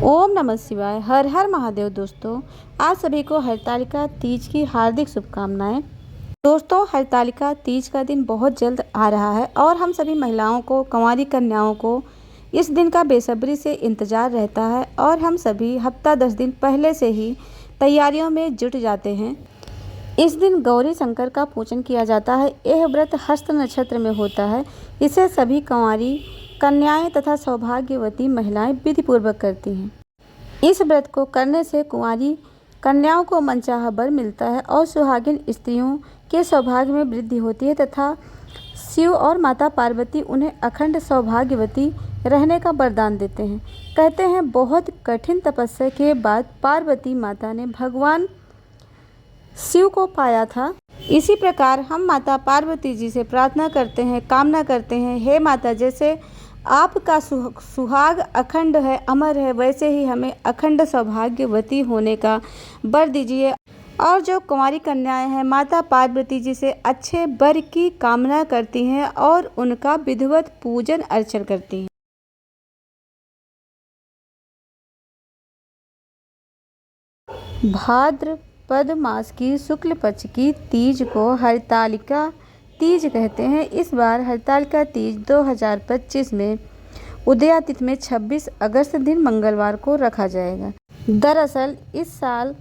ओम नमः शिवाय। हर हर महादेव। दोस्तों, आप सभी को हरतालिका तीज की हार्दिक शुभकामनाएं। दोस्तों, हरतालिका तीज का दिन बहुत जल्द आ रहा है और हम सभी महिलाओं को, कंवारी कन्याओं को इस दिन का बेसब्री से इंतजार रहता है और हम सभी हफ्ता 10 दिन पहले से ही तैयारियों में जुट जाते हैं। इस दिन गौरी शंकर का पूजन किया जाता है। यह व्रत हस्त नक्षत्र में होता है। इसे सभी कंवारी कन्याएं तथा सौभाग्यवती महिलाएं विधिपूर्वक करती हैं। इस व्रत को करने से कुंवारी कन्याओं को मनचाहा वर मिलता है और सुहागिन स्त्रियों के सौभाग्य में वृद्धि होती है तथा शिव और माता पार्वती उन्हें अखंड सौभाग्यवती रहने का वरदान देते हैं। कहते हैं बहुत कठिन तपस्या के बाद पार्वती माता ने भगवान शिव को पाया था। इसी प्रकार हम माता पार्वती जी से प्रार्थना करते हैं, कामना करते हैं, हे माता, जैसे आपका सुहाग अखंड है, अमर है, वैसे ही हमें अखंड सौभाग्यवती होने का वर दीजिए। और जो कुंवारी कन्याएं हैं, माता पार्वती जी से अच्छे वर की कामना करती हैं और उनका विधिवत पूजन अर्चन करती हैं। भाद्रपद मास की शुक्ल पक्ष की तीज को हरतालिका तीज कहते हैं। इस बार हरतालिका तीज 2025 में उदया तिथि में 26 अगस्त दिन मंगलवार को रखा जाएगा। दरअसल इस साल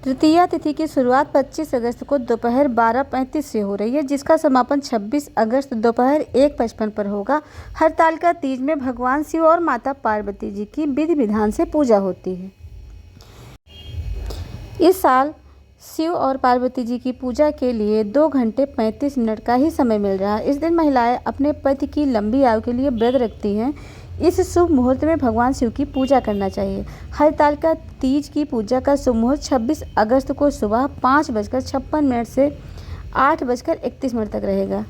तृतीया तिथि की शुरुआत 25 अगस्त को दोपहर 12:35 से हो रही है, जिसका समापन 26 अगस्त दोपहर 1:55 पर होगा। हरतालिका तीज में भगवान शिव और माता पार्वती जी की विधि विधान से पूजा होती है। इस साल शिव और पार्वती जी की पूजा के लिए 2 घंटे 35 मिनट का ही समय मिल रहा है। इस दिन महिलाएं अपने पति की लंबी आयु के लिए व्रत रखती हैं। इस शुभ मुहूर्त में भगवान शिव की पूजा करना चाहिए। हरतालिका तीज की पूजा का शुभ मुहूर्त 26 अगस्त को सुबह 5:56 से 8:31 तक रहेगा।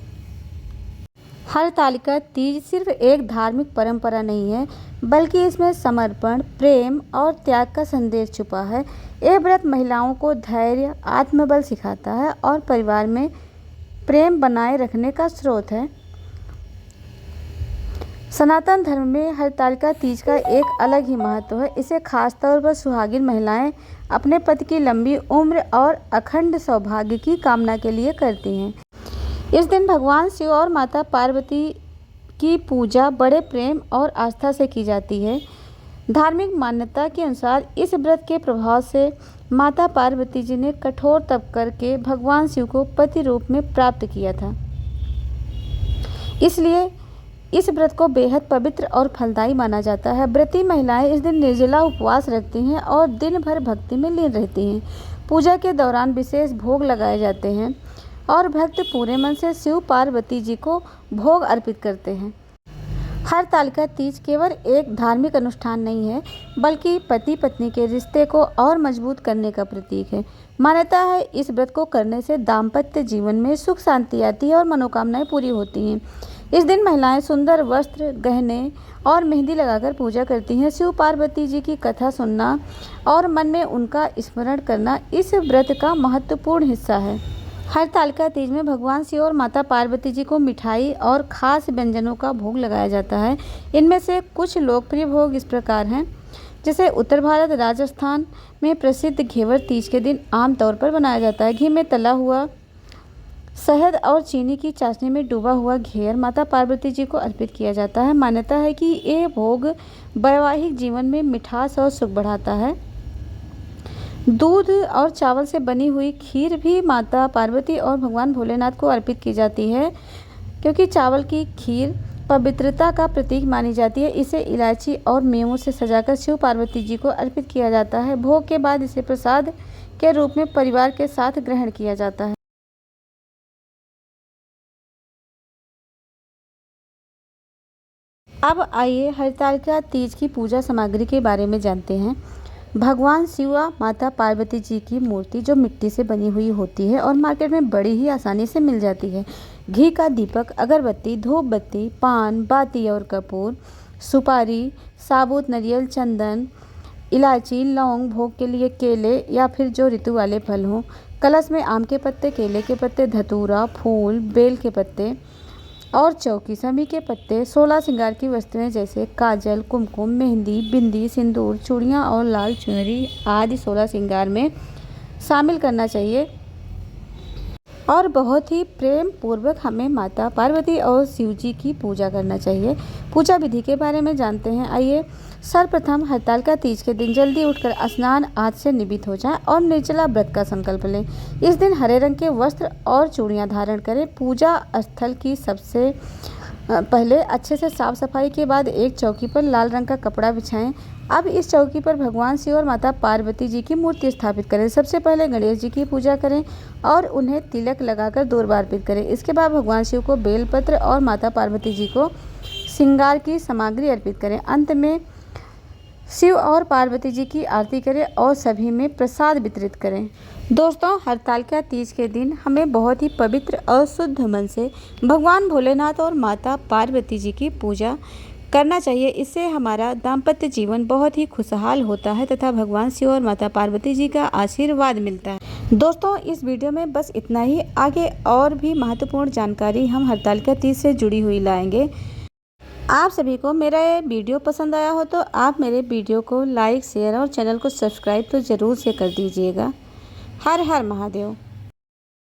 हरतालिका तीज सिर्फ एक धार्मिक परंपरा नहीं है, बल्कि इसमें समर्पण, प्रेम और त्याग का संदेश छुपा है। यह व्रत महिलाओं को धैर्य, आत्मबल सिखाता है और परिवार में प्रेम बनाए रखने का स्रोत है। सनातन धर्म में हरतालिका तीज का एक अलग ही महत्व है। इसे खास तौर पर सुहागिन महिलाएं अपने पति की लंबी उम्र और अखंड सौभाग्य की कामना के लिए करती हैं। इस दिन भगवान शिव और माता पार्वती की पूजा बड़े प्रेम और आस्था से की जाती है। धार्मिक मान्यता के अनुसार इस व्रत के प्रभाव से माता पार्वती जी ने कठोर तप करके भगवान शिव को पति रूप में प्राप्त किया था। इसलिए इस व्रत को बेहद पवित्र और फलदायी माना जाता है। व्रती महिलाएं इस दिन निर्जला उपवास रखती हैं और दिन भर भक्ति में लीन रहती हैं। पूजा के दौरान विशेष भोग लगाए जाते हैं और भक्त पूरे मन से शिव पार्वती जी को भोग अर्पित करते हैं। हरतालिका तीज केवल एक धार्मिक अनुष्ठान नहीं है, बल्कि पति पत्नी के रिश्ते को और मजबूत करने का प्रतीक है। मान्यता है इस व्रत को करने से दाम्पत्य जीवन में सुख शांति आती है और मनोकामनाएं पूरी होती हैं। इस दिन महिलाएं सुंदर वस्त्र, गहने और मेहंदी लगाकर पूजा करती हैं। शिव पार्वती जी की कथा सुनना और मन में उनका स्मरण करना इस व्रत का महत्वपूर्ण हिस्सा है। हरतालिका तीज में भगवान शिव और माता पार्वती जी को मिठाई और खास व्यंजनों का भोग लगाया जाता है। इनमें से कुछ लोकप्रिय भोग इस प्रकार हैं, जैसे उत्तर भारत राजस्थान में प्रसिद्ध घेवर तीज के दिन आमतौर पर बनाया जाता है। घी में तला हुआ, शहद और चीनी की चाशनी में डूबा हुआ घेवर माता पार्वती जी को अर्पित किया जाता है। मान्यता है कि ये भोग वैवाहिक जीवन में मिठास और सुख बढ़ाता है। दूध और चावल से बनी हुई खीर भी माता पार्वती और भगवान भोलेनाथ को अर्पित की जाती है, क्योंकि चावल की खीर पवित्रता का प्रतीक मानी जाती है। इसे इलायची और मेवों से सजाकर शिव पार्वती जी को अर्पित किया जाता है। भोग के बाद इसे प्रसाद के रूप में परिवार के साथ ग्रहण किया जाता है। अब आइए हरतालिका तीज की पूजा सामग्री के बारे में जानते हैं। भगवान शिव व माता पार्वती जी की मूर्ति जो मिट्टी से बनी हुई होती है और मार्केट में बड़ी ही आसानी से मिल जाती है। घी का दीपक, अगरबत्ती, धूप बत्ती, पान, बाती और कपूर, सुपारी, साबुत नारियल, चंदन, इलायची, लौंग, भोग के लिए केले या फिर जो ऋतु वाले फल हों, कलश में आम के पत्ते, केले के पत्ते, धतूरा, फूल, बेल के पत्ते, और चौकी, समी के पत्ते, 16 श्रृंगार की वस्तुएं जैसे काजल, कुमकुम, मेहंदी, बिंदी, सिंदूर, चूड़ियाँ और लाल चुनरी आदि 16 श्रृंगार में शामिल करना चाहिए। और बहुत ही प्रेम पूर्वक हमें माता पार्वती और शिव जी की पूजा करना चाहिए। पूजा विधि के बारे में जानते हैं, आइए। सर्वप्रथम हरतालिका तीज के दिन जल्दी उठकर स्नान आदि से निवृत्त हो जाएं और निर्जला व्रत का संकल्प लें। इस दिन हरे रंग के वस्त्र और चूड़ियां धारण करें। पूजा स्थल की सबसे पहले अच्छे से साफ सफाई के बाद एक चौकी पर लाल रंग का कपड़ा बिछाएं। अब इस चौकी पर भगवान शिव और माता पार्वती जी की मूर्ति स्थापित करें। सबसे पहले गणेश जी की पूजा करें और उन्हें तिलक लगाकर दूर्वा अर्पित करें। इसके बाद भगवान शिव को बेलपत्र और माता पार्वती जी को श्रृंगार की सामग्री अर्पित करें। अंत में शिव और पार्वती जी की आरती करें और सभी में प्रसाद वितरित करें। दोस्तों, हरतालिका तीज के दिन हमें बहुत ही पवित्र और शुद्ध मन से भगवान भोलेनाथ और माता पार्वती जी की पूजा करना चाहिए। इससे हमारा दाम्पत्य जीवन बहुत ही खुशहाल होता है तथा भगवान शिव और माता पार्वती जी का आशीर्वाद मिलता है। दोस्तों, इस वीडियो में बस इतना ही। आगे और भी महत्वपूर्ण जानकारी हम हरतालिका तीज से जुड़ी हुई लाएंगे। आप सभी को मेरा ये वीडियो पसंद आया हो तो आप मेरे वीडियो को लाइक, शेयर और चैनल को सब्सक्राइब तो ज़रूर से कर दीजिएगा। हर हर महादेव।